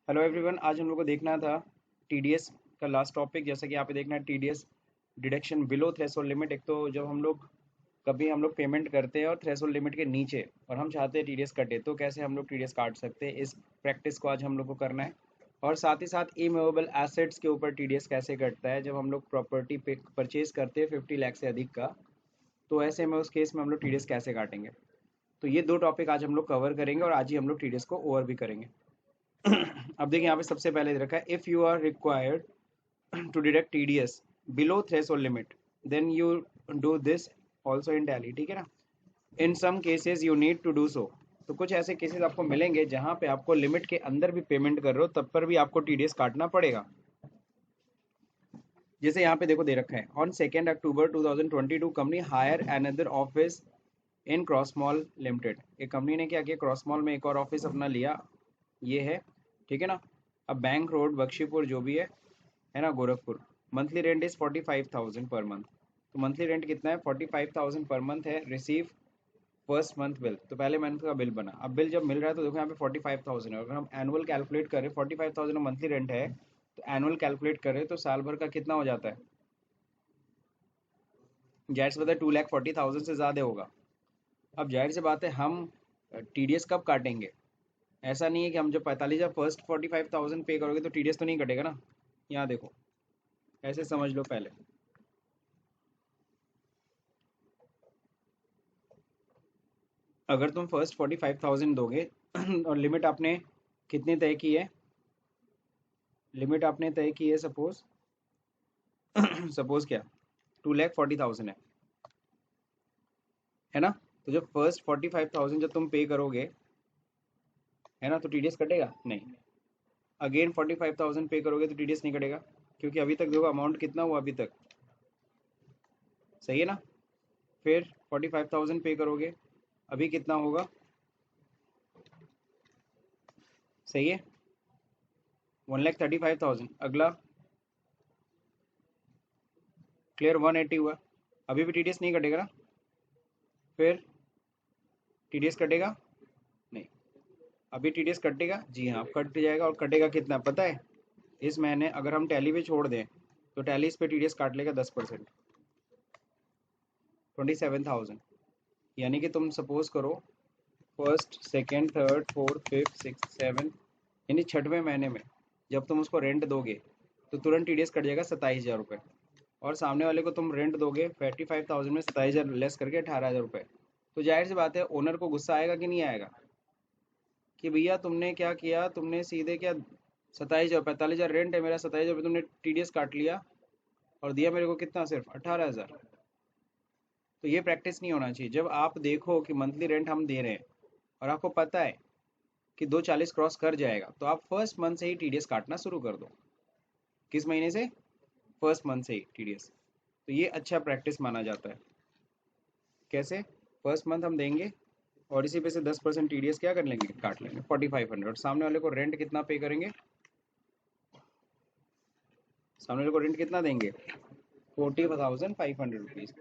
Hello everyone, आज हम लोग को देखना था टीडीएस का लास्ट टॉपिक। जैसा कि यहाँ पे देखना है TDS deduction below threshold limit. एक तो जब हम लोग पेमेंट करते हैं और थ्रेशोल्ड लिमिट के नीचे और हम चाहते हैं टीडीएस कटे, तो कैसे हम लोग टीडीएस काट सकते हैं, इस प्रैक्टिस को आज हम लोग को करना है। और साथ ही साथ इमूवेबल एसेट्स के ऊपर टीडीएस कैसे कटता है। जब हम लोग प्रॉपर्टी पे परचेज करते हैं 50 लाख से अधिक का, तो ऐसे में उस केस में हम लोग टीडीएस कैसे काटेंगे। तो ये दो टॉपिक आज हम लोग कवर करेंगे और आज ही हम लोग टीडीएस को ओवर भी करेंगे। अब देखिए, यहाँ पे सबसे पहले दे रखा है, if you are required to deduct TDS below threshold limit then you do this also in Tally. ठीक है ना। In some cases you need to do so. तो कुछ ऐसे केसेस आपको मिलेंगे जहाँ पे आपको लिमिट के अंदर भी पेमेंट कर रहे हो, तब पर भी आपको टीडीएस काटना पड़ेगा। जैसे यहाँ पे देखो दे रखा है, on 2 October 2022 company hire another office in cross mall limited. एक कंपनी ने क्या किया, क्रॉस मॉल में एक और ऑफिस अपना लिया। ये है, ठीक है ना। अब बैंक रोड बख्शीपुर जो भी है ना, Gorakhpur. Monthly rent is 45,000 per month. तो मंथली रेंट कितना है, 45,000 पर मंथ है। रिसीव फर्स्ट मंथ बिल, तो पहले मंथ का बिल बना। अब बिल जब मिल रहा है तो देखो यहाँ पे 45,000 है। अगर हम एनुअल कैलकुलेट करें, 45,000 मंथली रेंट है, तो एनुअल कैलकुलेट करें तो साल भर का कितना हो जाता है। जाहिर सी बात है 2,40,000 से ज़्यादा होगा। अब जाहिर सी बात है हम टीडीएस कब काटेंगे। ऐसा नहीं है कि हम जब 45,000 फर्स्ट 45,000 पे करोगे तो टीडीएस तो नहीं कटेगा ना। यहाँ देखो, ऐसे समझ लो पहले। अगर तुम फर्स्ट 45,000 दोगे और लिमिट आपने कितनी तय की है, लिमिट आपने तय की है सपोज सपोज क्या, 2,40,000 है ना। तो जब फर्स्ट 45,000 जब तुम पे करोगे, है ना, तो टीडीएस कटेगा नहीं। अगेन 45,000 पे करोगे तो टीडीएस नहीं कटेगा, क्योंकि अभी तक देखो अमाउंट कितना हुआ अभी तक, सही है ना। फिर 45,000 पे करोगे, अभी कितना होगा, सही है, 1,35,000। अगला क्लियर, 180 हुआ, अभी भी टीडीएस नहीं कटेगा ना। फिर टीडीएस कटेगा नहीं, अभी टीडीएस कटेगा, जी हाँ कट जाएगा। और कटेगा कितना पता है, इस महीने अगर हम टैली पे छोड़ दें तो टैली इस पे टीडीएस काट लेगा 10%, 27,000। यानी कि तुम सपोज करो first second third fourth fifth six seven, यानी छठवें महीने में जब तुम उसको रेंट दोगे तो तुरंत टीडीएस कट जाएगा 27,000 रुपये। और सामने वाले को तुम रेंट दोगे 45,000 में 27,000 लेस करके 18,000 रुपये। तो जाहिर सी बात है ओनर को गुस्सा आएगा कि नहीं आएगा, कि भैया तुमने क्या किया, तुमने सीधे क्या 27,000, 45,000 रेंट है मेरा, 27,000 तुमने टीडीएस काट लिया और दिया मेरे को कितना, सिर्फ 18,000। तो ये प्रैक्टिस नहीं होना चाहिए। जब आप देखो कि मंथली रेंट हम दे रहे हैं और आपको पता है कि 240 क्रॉस कर जाएगा, तो आप फर्स्ट मंथ से ही टीडीएस काटना शुरू कर दो। किस महीने से, फर्स्ट मंथ से ही टीडीएस। तो ये अच्छा प्रैक्टिस माना जाता है। कैसे, फर्स्ट मंथ हम देंगे और इसी पे से 10% टीडीएस क्या कर लेंगे, काट लेंगे 4,500। सामने वाले को रेंट कितना पे करेंगे, सामने वाले को रेंट कितना देंगे, 40,500 रुपीज़।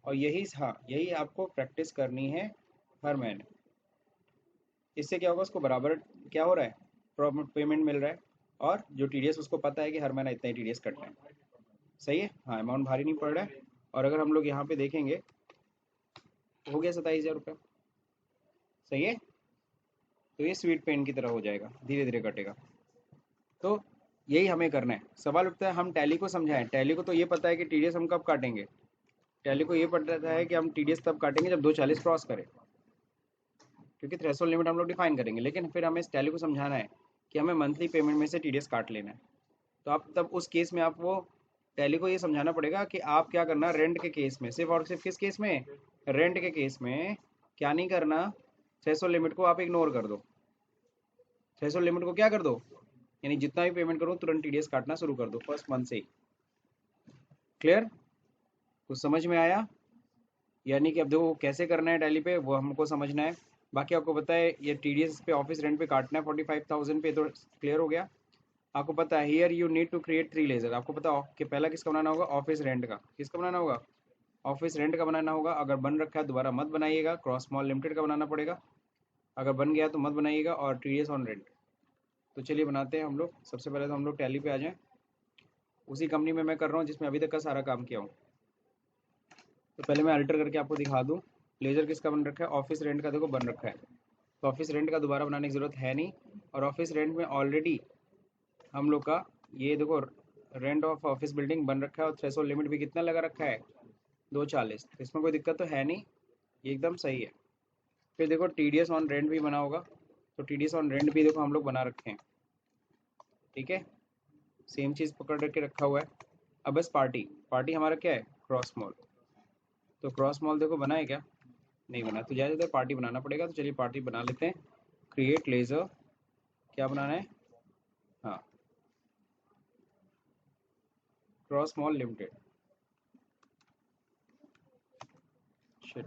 और यही, हाँ यही आपको प्रैक्टिस करनी है हर महीने। इससे क्या होगा, उसको बराबर क्या हो रहा है, प्रॉपर पेमेंट मिल रहा है। और जो टीडीएस उसको पता है कि हर महीना इतना ही टीडीएस कटना है। सही है, हाँ अमाउंट भारी नहीं पड़ रहा है। और अगर हम लोग यहाँ पे देखेंगे तो हो गया 27,000 रुपये, सही है। तो ये स्वीट पेन की तरह हो जाएगा, धीरे धीरे कटेगा। तो यही हमें करना है। सवाल उठता है हम टैली को समझाएं, टैली को तो ये पता है कि टीडीएस हम कब काटेंगे। टैली को ये पता है कि हम टीडीएस तब काटेंगे जब 240 क्रॉस करें, क्योंकि थ्रेशोल्ड लिमिट हम लोग डिफाइन करेंगे। लेकिन फिर हमें इस टैली को समझाना है कि हमें मंथली पेमेंट में से टीडीएस काट लेना है। तो आप तब उस केस में आप वो टैली को ये समझाना पड़ेगा कि आप क्या करना, रेंट के केस में, सिर्फ और सिर्फ किस केस में, रेंट के केस में क्या नहीं करना, थ्रेशोल्ड लिमिट को आप इग्नोर कर दो। थ्रेशोल्ड लिमिट को क्या कर दो, यानी जितना भी पेमेंट करो तुरंत टीडीएस काटना शुरू कर दो फर्स्ट मंथ से ही। क्लियर, कुछ समझ में आया। यानी कि अब देखो कैसे करना है टैली पे, वो हमको समझना है। बाकी आपको पता है ये टीडीएस पे ऑफिस रेंट पे काटना है 45,000 पे, तो क्लियर हो गया। आपको पता है here you need to create 3 ledger. आपको पता है कि पहला किसका बनाना होगा, ऑफिस रेंट का। किसका बनाना होगा, ऑफिस रेंट का बनाना होगा। अगर बन रखा है दोबारा मत बनाइएगा, क्रॉस मॉल लिमिटेड का बनाना पड़ेगा। अगर बन गया तो मत बनाइएगा। और टीडीएस ऑन रेंट, तो चलिए बनाते हैं हम लोग। सबसे पहले तो हम लोग टैली पे आ जाएं। उसी कंपनी में मैं कर रहा हूँ जिसमें अभी तक का सारा काम किया हूँ। तो पहले मैं अल्टर करके आपको दिखा दूँ। लेजर किसका बन रखा है? ऑफिस रेंट का देखो बन रखा है। तो ऑफिस रेंट का दोबारा बनाने की ज़रूरत है नहीं। और ऑफिस रेंट में ऑलरेडी हम लोग का ये देखो रेंट ऑफ ऑफिस बिल्डिंग बन रखा है और थ्रेशोल्ड लिमिट भी कितना लगा रखा है? 240। इसमें कोई दिक्कत तो है नहीं, ये एकदम सही है। फिर देखो टीडीएस ऑन रेंट भी बना होगा। तो टीडीएस ऑन रेंट भी देखो हम लोग बना रखे हैं। ठीक है, सेम चीज़ पकड़ के रखा हुआ है। अब बस पार्टी पार्टी हमारा क्या है? Cross mall. तो क्रॉस मॉल देखो बना है क्या? नहीं बना। तो जैसे पार्टी बनाना पड़ेगा। तो चलिए पार्टी बना लेते हैं। क्रिएट लेजर, क्या बनाना है? हाँ, क्रॉस मॉल लिमिटेड। शिट,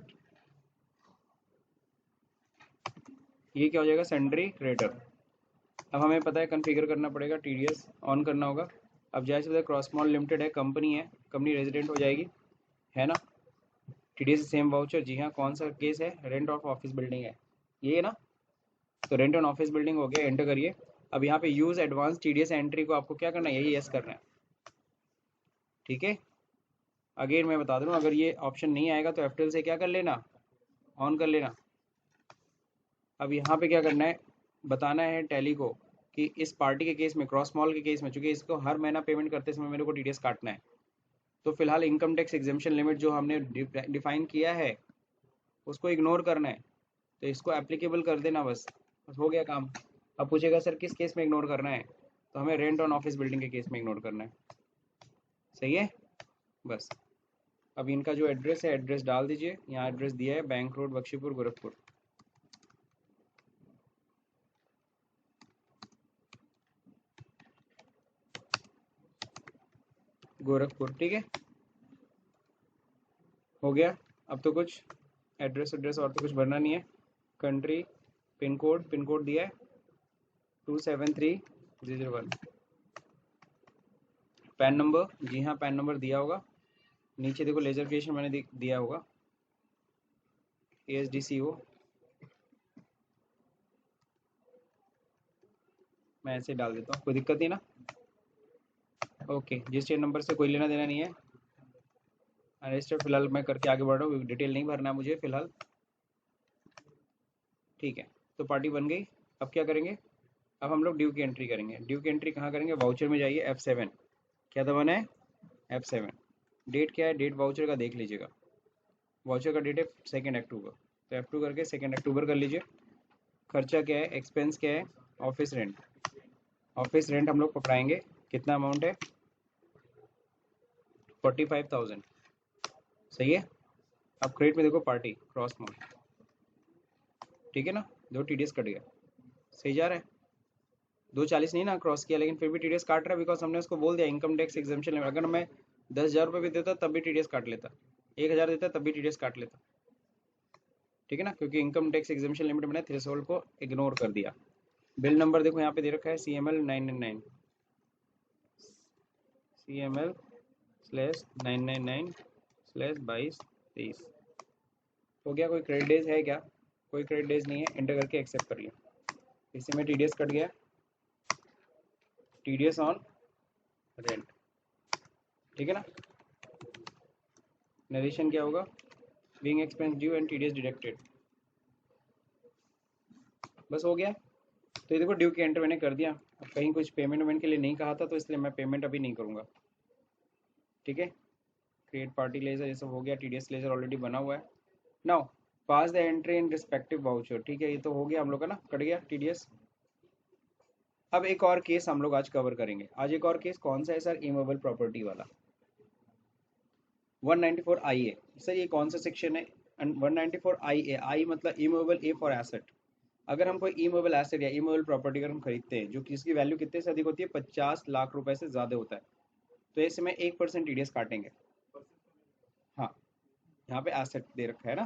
ये क्या हो जाएगा? Sundry creator. अब हमें पता है कॉन्फ़िगर करना पड़ेगा, टीडीएस ऑन करना होगा। अब जैसे पता है क्रॉस मॉल लिमिटेड है, कंपनी है, कंपनी रेजिडेंट हो जाएगी, है ना? टीडीएस सेम वाउचर, जी हाँ। कौन सा केस है? रेंट ऑफ ऑफिस बिल्डिंग है, ये है ना? तो रेंट ऑन ऑफिस बिल्डिंग हो गया, एंटर करिए। अब यहाँ पे यूज एडवांस टीडीएस एंट्री को आपको क्या करना है? यही यस करना है। ठीक है, अगेन मैं बता दूँ, अगर ये ऑप्शन नहीं आएगा तो F12 से क्या कर लेना? ऑन कर लेना। अब यहाँ पे क्या करना है? बताना है टैली को कि इस पार्टी के केस में, क्रॉस मॉल के केस में, चूंकि इसको हर महीना पेमेंट करते समय मेरे को टीडीएस काटना है, तो फिलहाल इनकम टैक्स एग्जेम्पशन लिमिट जो हमने डिफाइन किया है उसको इग्नोर करना है। तो इसको एप्लीकेबल कर देना, बस हो गया काम। अब पूछेगा सर किस केस में इग्नोर करना है? तो हमें रेंट ऑन ऑफिस बिल्डिंग के केस में इग्नोर करना है। सही है, बस। अब इनका जो एड्रेस है, एड्रेस डाल दीजिए। यहाँ एड्रेस दिया है, बैंक रोड, बख्शीपुर, गोरखपुर। गोरखपुर, ठीक है, हो गया। अब तो कुछ एड्रेस एड्रेस और तो कुछ भरना नहीं है। कंट्री, पिन कोड दिया है 273001। पैन नंबर, जी हाँ पैन नंबर दिया होगा। नीचे देखो लेजर क्रिएशन मैंने दिया होगा, ASDCO। मैं ऐसे डाल देता हूँ, कोई दिक्कत नहीं ना? ओके, रजिस्ट्रेशन नंबर से कोई लेना देना नहीं है। रजिस्टर फिलहाल मैं करके आगे बढ़ रहा हूँ, डिटेल नहीं भरना है मुझे फिलहाल। ठीक है, तो पार्टी बन गई। अब क्या करेंगे? अब हम लोग ड्यू की एंट्री करेंगे। ड्यू की एंट्री कहाँ करेंगे? वाउचर में जाइए, F7। क्या दबाना है? F7। डेट क्या है? डेट वाउचर का देख लीजिएगा। वाउचर का डेट है 2 अक्टूबर। तो F2 करके 2 अक्टूबर कर लीजिए। खर्चा क्या है? एक्सपेंस क्या है? Office rent. ऑफिस रेंट हम लोग पकड़ाएंगे, कितना अमाउंट है? 45,000। सही है। अब क्रेडिट में देखो पार्टी क्रॉस मॉल, ठीक है ना? दो टीडीएस कट गया, सही जा रहा है। 240 नहीं ना क्रॉस किया, लेकिन फिर भी टीडीएस काट रहा है, बिकॉज हमने उसको बोल दिया इनकम टैक्स एग्जेम्पशन लिमिट। अगर मैं 10,000 रुपये भी देता तब भी टीडीएस काट लेता, 1,000 देता तब भी टीडीएस काट लेता। ठीक है ना, क्योंकि इनकम टैक्स एग्जेम्पशन लिमिट मैंने थ्रेशोल्ड को इग्नोर कर दिया। बिल नंबर देखो यहाँ पे दे रखा है CML 999, CML/999/2223। हो गया। कोई क्रेडिट डेज है क्या? कोई क्रेडिट डेज नहीं है, एंटर करके एक्सेप्ट करिए। इससे में टीडीएस कट गया, टीडीएस ऑन रेंट, ठीक है ना? नरेशन क्या होगा? Being expense due and TDS deducted. बस हो गया। तो ये देखो ड्यू की एंटर मैंने कर दिया। अब कहीं कुछ पेमेंट वेमेंट के लिए नहीं कहा था, तो इसलिए मैं पेमेंट अभी नहीं करूँगा। ठीक है, क्रिएट पार्टी लेजर, ये सब हो गया। टीडीएस लेजर ऑलरेडी बना हुआ है। Now pass the entry in respective voucher. ठीक है, ये तो हो गया हम लोग का ना, कट गया टीडीएस। अब एक और केस हम लोग आज कवर करेंगे। आज एक और केस कौन सा है सर? इमूवेबल प्रॉपर्टी वाला 194 IA। सर ये कौन सा सेक्शन है? 194 IA। आई मतलब इमूवेबल, ए फॉर एसेट। अगर हम कोई इमूवेबल एसेट या इमूवेबल प्रॉपर्टी अगर हम खरीदते हैं जो कि इसकी वैल्यू कितने से अधिक होती है? 50 लाख रुपए से ज़्यादा होता है, तो ऐसे में 1% टीडीएस काटेंगे। हाँ, यहाँ पे एसेट दे रखा है ना,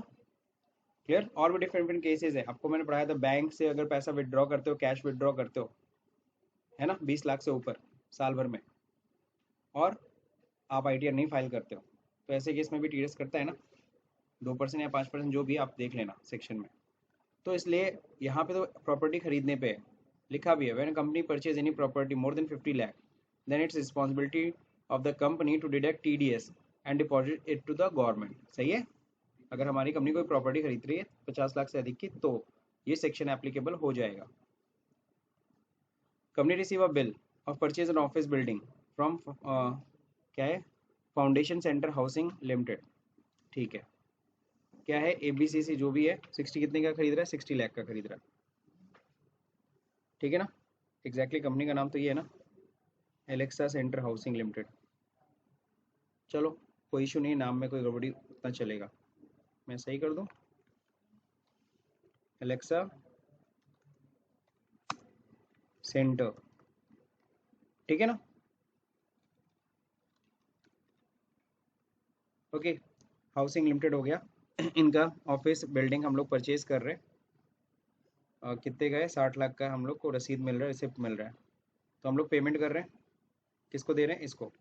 क्लियर? और भी डिफरेंट डिफरेंट केसेस है, आपको मैंने पढ़ाया था। बैंक से अगर पैसा विड्रॉ करते हो, कैश विड्रॉ करते हो, है ना, 20 लाख से ऊपर साल भर में, और आप ITR नहीं फाइल करते हो, तो ऐसे केस में भी टीडीएस करता है ना, 2% या 5%, जो भी आप देख लेना सेक्शन में। तो इसलिए यहाँ पे तो प्रॉपर्टी खरीदने पे है, लिखा भी है, when company purchase any property more than 50 lakh then it's responsibility of the company to deduct TDS and deposit it to the government. सही है, अगर हमारी कंपनी कोई प्रॉपर्टी खरीद रही है 50 लाख से अधिक की तो ये सेक्शन एप्लीकेबल हो जाएगा। Company receive a bill of purchase an office building from क्या है, फाउंडेशन सेंटर हाउसिंग लिमिटेड। ठीक है, क्या है, एबीसीसी जो भी है 60 कितने का खरीद रहा है, 60 लाख का खरीद रहा है। ठीक है ना, एग्जैक्टली कंपनी का नाम तो ये है ना, एलेक्सा सेंटर हाउसिंग लिमिटेड। चलो कोई इशू नहीं, नाम में कोई गड़बड़ी उतना चलेगा, मैं सही कर दूं, एलेक्सा सेंटर। ठीक है ना, ओके, हाउसिंग लिमिटेड हो गया। इनका ऑफिस बिल्डिंग हम लोग परचेज कर रहे हैं, कितने का है, 60 लाख का हम लोग को रसीद मिल रहा है, रिसिप्ट मिल रहा है, तो हम लोग पेमेंट कर रहे हैं, किसको दे रहे हैं, इसको।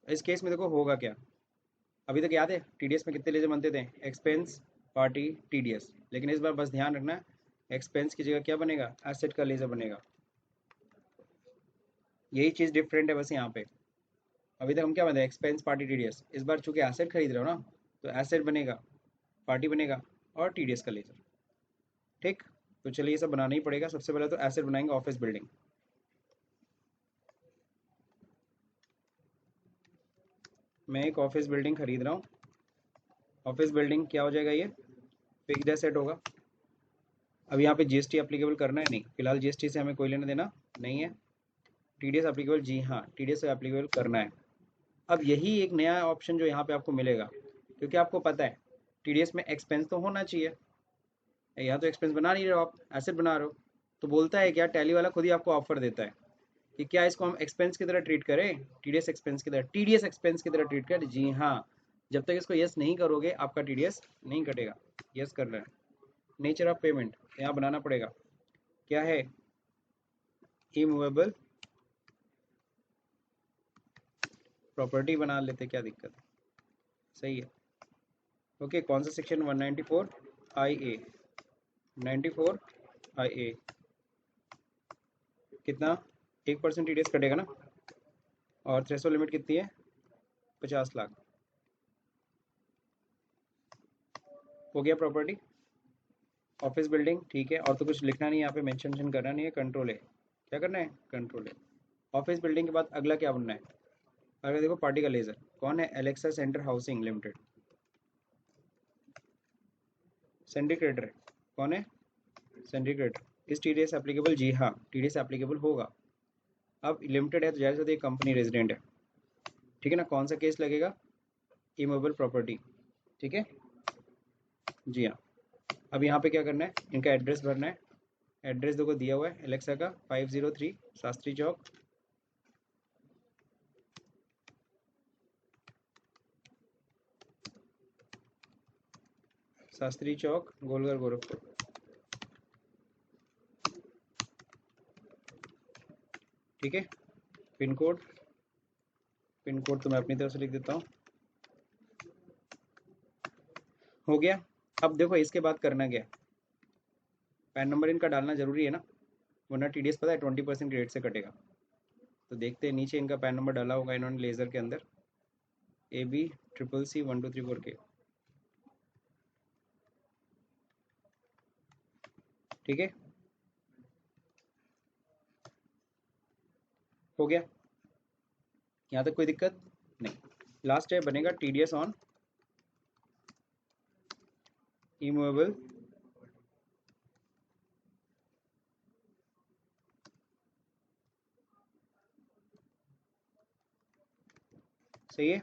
इस केस में देखो होगा क्या, अभी तक याद है टीडीएस में कितने लेजर बनते थे, एक्सपेंस पार्टी टीडीएस, लेकिन इस बार बस ध्यान रखना एक्सपेंस की जगह क्या बनेगा, एसेट का लेजर बनेगा। यही चीज़ डिफरेंट है बस यहाँ पे, अभी तक हम क्या बनते हैं, एक्सपेंस पार्टी टीडीएस, इस बार चूंकि एसेट खरीद रहे हो ना, तो एसेट बनेगा, पार्टी बनेगा और टीडीएस का लेजर। ठीक, तो चलिए ये सब बनाना ही पड़ेगा। सबसे पहले तो एसेट बनाएंगे ऑफिस बिल्डिंग। मैं एक ऑफिस बिल्डिंग खरीद रहा हूँ, ऑफिस बिल्डिंग क्या हो जाएगा, ये फिक्स्ड एसेट होगा। अब यहाँ पे जीएसटी एप्लीकेबल करना है, नहीं फिलहाल जीएसटी से हमें कोई लेना देना नहीं है। टीडीएस एप्लीकेबल, जी हाँ टीडीएस एप्लीकेबल करना है। अब यही एक नया ऑप्शन जो यहाँ पे आपको मिलेगा, क्योंकि आपको पता है टीडीएस में एक्सपेंस तो होना चाहिए, यहाँ तो एक्सपेंस बना नहीं रहे हो आप, एसेट बना रहे हो, तो बोलता है क्या, टैली वाला खुद ही आपको ऑफर देता है कि क्या इसको हम एक्सपेंस की तरह ट्रीट करें, टीडीएस एक्सपेंस की तरह, टीडीएस एक्सपेंस की तरह ट्रीट करें, जी हाँ, जब तक इसको यस नहीं करोगे आपका टीडीएस नहीं कटेगा। यस कर रहे हैं, नेचर ऑफ पेमेंट यहाँ बनाना पड़ेगा, क्या है, इमूवेबल प्रॉपर्टी बना लेते, क्या दिक्कत है, सही है। ओके, कौन सा सेक्शन, 194 आई ए, 94 आई ए, कितना, 1% टीडीएस कटेगा ना, और थ्रेशोल्ड लिमिट कितनी है, 50 लाख। हो गया प्रॉपर्टी, ऑफिस बिल्डिंग, ठीक है, और तो कुछ लिखना नहीं, यहाँ पे मेंशन करना नहीं है, कंट्रोल है, क्या करना है, कंट्रोल है। ऑफिस बिल्डिंग के बाद अगला क्या बनना है, अगर देखो पार्टी का लेजर कौन है, Alexa centre housing limited, syndicator है, कौन है, सिंडिकेटर। इस टीडीएस एप्लीकेबल, जी हाँ टीडीएस एप्लीकेबल होगा। अब लिमिटेड है तो जाहिर सी कंपनी रेजिडेंट है, ठीक है ना, कौन सा केस लगेगा, इमूवेबल प्रॉपर्टी। ठीक है, जी हाँ। अब यहाँ पे क्या करना है, इनका एड्रेस भरना है, एड्रेस देखो दिया हुआ है एलेक्सा का, 503 शास्त्री चौक, शास्त्री चौक गोलघर गोरखपुर। ठीक है, पिन कोड, पिन कोड तो मैं अपनी तरफ से लिख देता हूँ, हो गया। अब देखो इसके बाद करना क्या है, पैन नंबर इनका डालना जरूरी है ना, वरना टीडीएस पता है 20% क्रेडिट से कटेगा। तो देखते हैं नीचे इनका पैन नंबर डाला होगा इन्होंने लेजर के अंदर, AB CC1234K। ठीक है, हो गया, यहाँ तक कोई दिक्कत नहीं। लास्ट है बनेगा टीडीएस ऑन इमूवेबल सही है।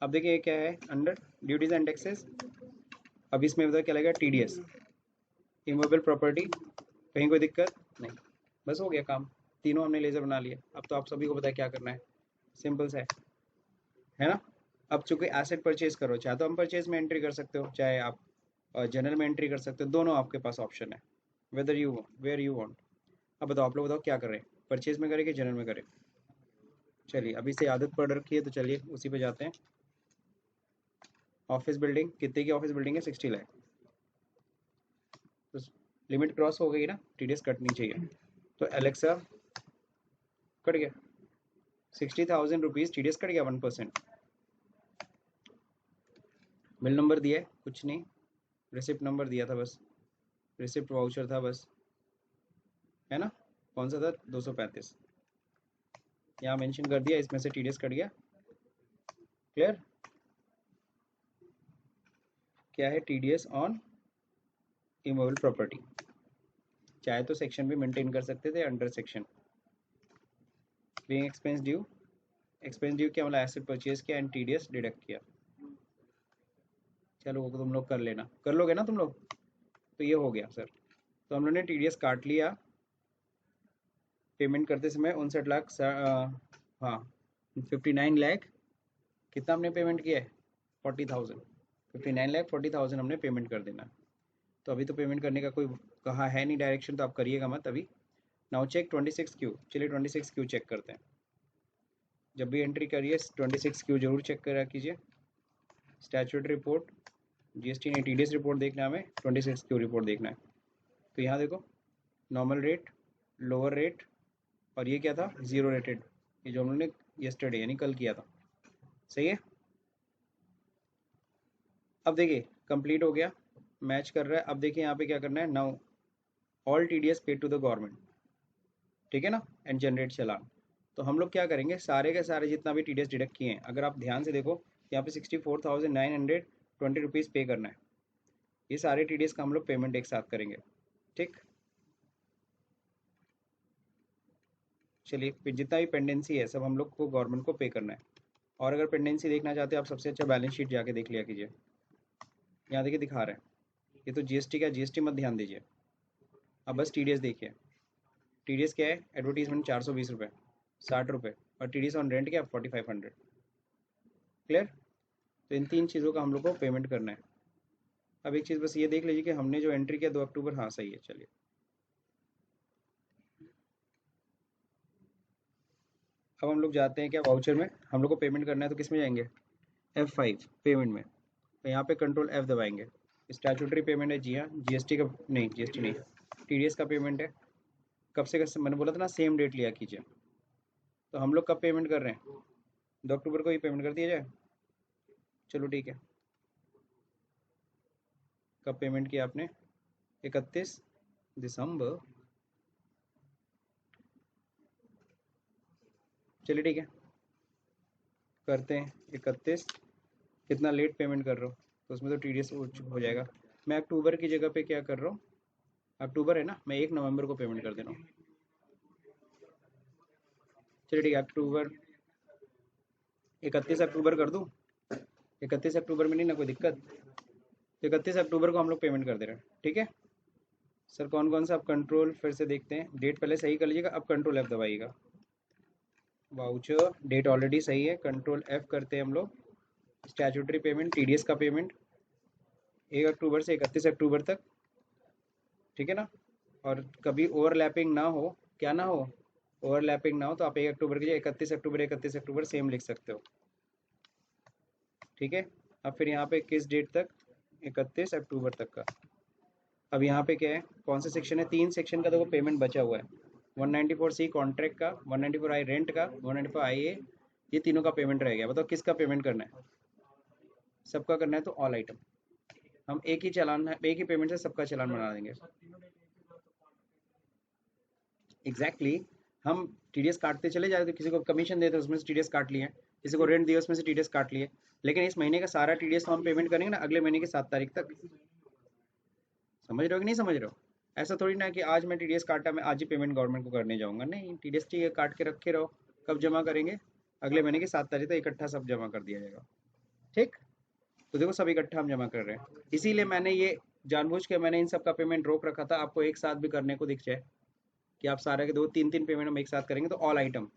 अब देखिए ये क्या है, अंडर ड्यूटीज एंड टैक्सेस, अब इसमें बताओ क्या लगेगा, टीडीएस इमूवेबल प्रॉपर्टी, कहीं कोई दिक्कत नहीं, बस हो गया काम, तीनों हमने लेजर बना लिया। अब तो आप सभी को पता है क्या करना है, सिंपल सा है ना। अब चूंकि एसेट परचेज करो, चाहे तो हम परचेज में एंट्री कर सकते हो, चाहे आप जनरल में एंट्री कर सकते हो, दोनों आपके पास ऑप्शन है, whether you where you want. अब बताओ आप लोग बताओ क्या कर रहे हैं, परचेज में करें कि जनरल में करें। चलिए अभी से आदत पड़ रखी है तो चलिए उसी पे जाते हैं। ऑफिस बिल्डिंग कितने की ऑफिस बिल्डिंग है, 60 लाख, तो लिमिट क्रॉस हो गई ना, टीडीएस कटनी चाहिए। तो एलेक्सा कट गया 60,000 रुपीज़, TDS कट गया 1%। बिल नंबर दिया है कुछ नहीं, रिसिप्ट नंबर दिया था बस, रिसिप्ट वाउचर था बस, है ना। कौन सा था? 235 यहाँ मेंशन कर दिया, इसमें से TDS कट गया। क्लियर? क्या है TDS ऑन इमूवेबल प्रॉपर्टी। चाहे तो सेक्शन भी मेंटेन कर सकते थे, under section being expense due. Expense due क्या मतलब एसेट परचेज किया एंड TDS डिडक्ट किया। चलो वो तुम लोग कर लेना, कर लोगे ना तुम लोग। तो ये हो गया सर। तो हम लोगों ने TDS काट लिया पेमेंट करते समय 59 लाख, हाँ 59 लाख कितना हमने पेमेंट किया है? 40,000। 59,40,000 हमने पेमेंट कर देना। तो अभी तो पेमेंट करने का कोई कहा है नहीं डायरेक्शन, तो आप करिएगा मत अभी। Now check 26Q। चलिए 26Q चेक करते हैं। जब भी एंट्री करिए 26Q जरूर चेक करा कीजिए। स्टैट्यूटरी रिपोर्ट, GST ने TDS रिपोर्ट देखना है, हमें 26Q रिपोर्ट देखना है। तो यहाँ देखो नॉर्मल रेट, लोअर रेट, और ये क्या था? जीरो रेटेड, ये जो हम लोगों ने यस्टरडे यानी कल किया था। सही है। अब देखिए कंप्लीट हो गया, मैच कर रहा है। अब देखिए यहाँ पे क्या करना है, now all TDS paid to the government, ठीक है ना, एंड जनरेट चलान। तो हम लोग क्या करेंगे, सारे के सारे जितना भी TDS डिडक्ट किए हैं, अगर आप ध्यान से देखो यहाँ पे 64,920 रुपीज़ पे करना है। ये सारे TDS का हम लोग पेमेंट एक साथ करेंगे, ठीक। चलिए फिर जितना भी पेंडेंसी है सब हम लोग को गवर्नमेंट को पे करना है। और अगर पेंडेंसी देखना चाहते हैं आप, सबसे अच्छा बैलेंस शीट जाके देख लिया कीजिए। यहाँ देखिए दिखा रहे हैं, ये तो GST का, GST मत ध्यान दीजिए, अब बस TDS देखिए। TDS क्या है? एडवर्टीजमेंट 420 रुपये, 60 रुपये, और TDS ऑन रेंट क्या? 4500। क्लियर? तो इन तीन चीज़ों का हम लोग को पेमेंट करना है। अब एक चीज़ बस ये देख लीजिए कि हमने जो एंट्री किया 2 अक्टूबर, हाँ सही है। चलिए अब हम लोग जाते हैं क्या वाउचर में, हम लोग को पेमेंट करना है तो किस में जाएंगे? F5 पेमेंट में। तो यहाँ पे कंट्रोल F दबाएंगे। स्टैट्यूटरी पेमेंट है, जी हाँ। GST का नहीं, GST नहीं, TDS का पेमेंट है। कब से मैंने बोला था ना सेम डेट लिया कीजिए। तो हम लोग कब पेमेंट कर रहे हैं? 2 अक्टूबर को ही पेमेंट कर दिया जाए। चलो ठीक है। कब पेमेंट किया आपने? 31 दिसंबर। चलिए ठीक है, करते हैं 31। कितना लेट पेमेंट कर रहा हूँ तो उसमें तो TDS हो जाएगा। मैं अक्टूबर की जगह पे क्या कर रहा हूँ, अक्टूबर है ना, मैं 1 नवंबर को पेमेंट कर दे रहा हूँ। चलिए ठीक है, अक्टूबर 31 अक्टूबर कर दूँ। 31 अक्टूबर में नहीं ना कोई दिक्कत। 31 अक्टूबर को हम लोग पेमेंट कर दे रहे हैं, ठीक है। सर कौन कौन सा, आप कंट्रोल फिर से देखते हैं, डेट पहले सही कर लीजिएगा, अब कंट्रोल F दबाइएगा। वाउचर डेट ऑलरेडी सही है, कंट्रोल F करते हैं हम लोग। स्टैट्यूटरी पेमेंट, TDS का पेमेंट 1 अक्टूबर से 31 अक्टूबर तक, ठीक है ना। और कभी ओवरलैपिंग ना हो, क्या ना हो, ओवरलैपिंग ना हो, तो आप 1 अक्टूबर की जगह 31 अक्टूबर 31 अक्टूबर सेम लिख सकते हो, ठीक है। अब फिर यहाँ पे किस डेट तक? 31 अक्टूबर तक का। अब यहाँ पे क्या है, कौन सा सेक्शन है? 3 सेक्शन का देखो पेमेंट बचा हुआ है। 194C कॉन्ट्रैक्ट का, 194I रेंट का, 194IA, ये तीनों का पेमेंट रह गया। बताओ किसका पेमेंट करना है? सबका करना है तो ऑल आइटम। हम एक ही चालान है, एक ही पेमेंट से सबका चालान बना देंगे। एग्जैक्टली हम TDS काटते चले जाते, तो किसी को कमीशन देते उसमें से TDS काट लिए, किसी को रेंट दिया उसमें से TDS काट लिए, लेकिन इस महीने का सारा TDS तो हम पेमेंट करेंगे ना अगले महीने की 7 तारीख तक। समझ रहे हो कि नहीं समझ रहे हो? ऐसा थोड़ी ना कि आज मैं TDS काटा, मैं आज ही पेमेंट गवर्नमेंट को करने जाऊंगा, नहीं। TDS काट के रखे रहो, कब जमा करेंगे? अगले महीने की 7 तारीख तक इकट्ठा सब जमा कर दिया जाएगा, ठीक। तो देखो सब इकट्ठा हम जमा कर रहे हैं, इसीलिए मैंने ये जानबूझ के मैंने इन सब का पेमेंट रोक रखा था, आपको एक साथ भी करने को दिख जाए कि आप सारे के 2 3 पेमेंट हम एक साथ करेंगे। तो ऑल आइटम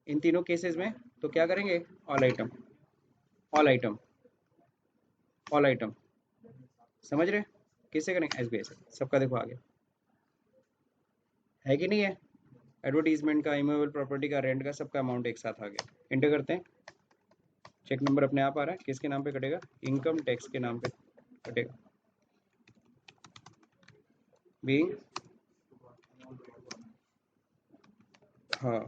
इन तीनों केसेस में तो क्या करेंगे? All item, all item, all item. समझ रहे? किससे करेंगे? SBI से। सबका देखो आगे है कि नहीं है? एडवर्टीजमेंट का, इमूवेबल प्रॉपर्टी का, रेंट का, सबका अमाउंट एक साथ आ गया। इंटर करते हैं, चेक नंबर अपने आप आ रहा है। किसके नाम पे कटेगा? इनकम टैक्स के नाम पे कटेगा। बीइंग हाँ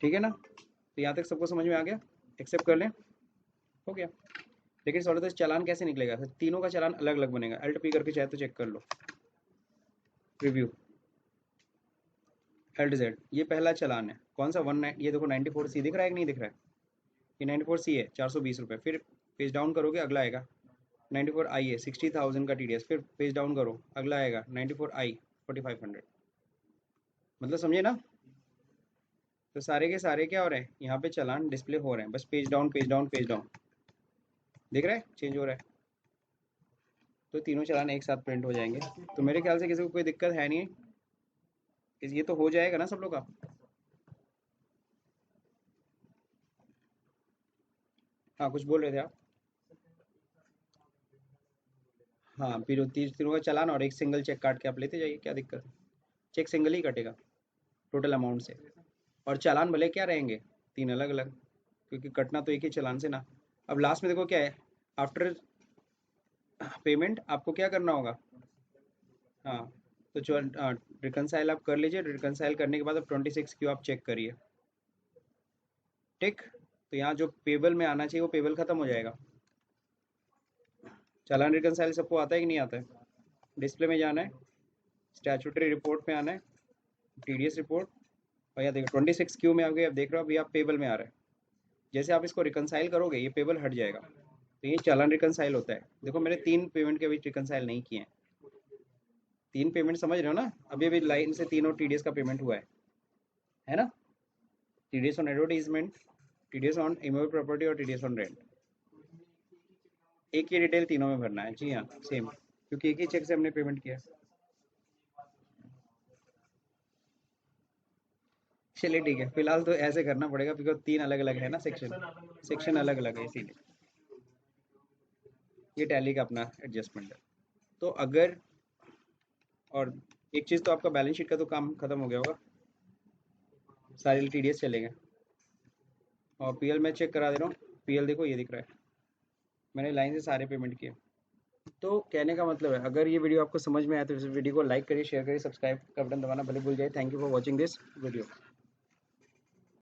ठीक है ना, तो यहाँ तक सबको समझ में आ गया, एक्सेप्ट कर लें, हो गया। लेकिन सॉरी, तो चालान कैसे निकलेगा, तीनों का चालान अलग अलग बनेगा, अल्ट पी करके चाहे तो चेक कर लो, रिव्यू एल्ट जेड, ये पहला चालान है, कौन सा 19, ये देखो 94C दिख रहा है कि नहीं दिख रहा है, ये 94C है, 420 रुपये। फिर पेज डाउन करोगे, अगला आएगा 94I है, 60,000 का TDS। फिर पेज डाउन करो, अगला आएगा 94I 4500। मतलब समझे ना, तो सारे के सारे क्या हो रहे हैं, यहाँ पे चालान डिस्प्ले हो रहे हैं, बस page down page down page down, दिख रहा है चेंज हो रहा है, तो तीनों चालान एक साथ प्रिंट हो जाएंगे। तो मेरे ख्याल से किसी को कोई दिक्कत है नहीं, ये तो हो जाएगा ना सब लोग का। हाँ कुछ बोल रहे थे आप। हाँ फिर तीनों का चालान और एक सिंगल चेक काट के आप लेते जाइए, क्या दिक्कत है, चेक सिंगल ही कटेगा टोटल अमाउंट से, और चालान भले क्या रहेंगे, तीन अलग अलग, क्योंकि कटना तो एक ही चालान से ना। अब लास्ट में देखो क्या है, आफ्टर पेमेंट आपको क्या करना होगा, हाँ, तो जो रिकनसाइल आप कर लीजिए, रिकनसाइल करने के बाद अब 26 क्यू आप चेक करिए, ठीक। तो यहाँ जो पेबल में आना चाहिए वो पेबल खत्म हो जाएगा। चालान रिकनसाइल सबको आता है कि नहीं आता है, डिस्प्ले में जाना है, स्टैचूटरी रिपोर्ट में आना है, TDS रिपोर्ट, और यहाँ देखो 26 क्यू में आ गए, अब देख रहे हो अभी आप पेबल में आ रहा है, जैसे आप इसको रिकनसाइल करोगे ये पेबल हट जाएगा, तो ये चालान रिकनसाइल होता है। देखो मेरे 3 पेमेंट के अभी रिकनसाइल नहीं किए हैं, 3 पेमेंट समझ रहे हो ना, अभी अभी लाइन से तीनों TDS का पेमेंट हुआ है ना, TDS on advertisement, TDS on immovable property और TDS ऑन रेंट, एक ही डिटेल तीनों में भरना है, जी हाँ सेम, क्योंकि एक ही चेक से हमने पेमेंट किया। चलिए ठीक है, फिलहाल तो ऐसे करना पड़ेगा बिकॉज 3 अलग अलग है ना सेक्शन, सेक्शन अलग अलग है इसीलिए, ये टैली का अपना एडजस्टमेंट है। तो अगर, और एक चीज़ तो आपका बैलेंस शीट का तो काम खत्म हो गया होगा, सारे TDS चलेंगे, और PL मैं चेक करा दे रहा हूँ, PL देखो ये दिख रहा है, मैंने लाइन से सारे पेमेंट किए। तो कहने का मतलब है, अगर ये वीडियो आपको समझ में आया तो इस वीडियो को लाइक करिए, शेयर करिए, सब्सक्राइब का बटन दबाना भले भूल जाए। Thank you for watching this video.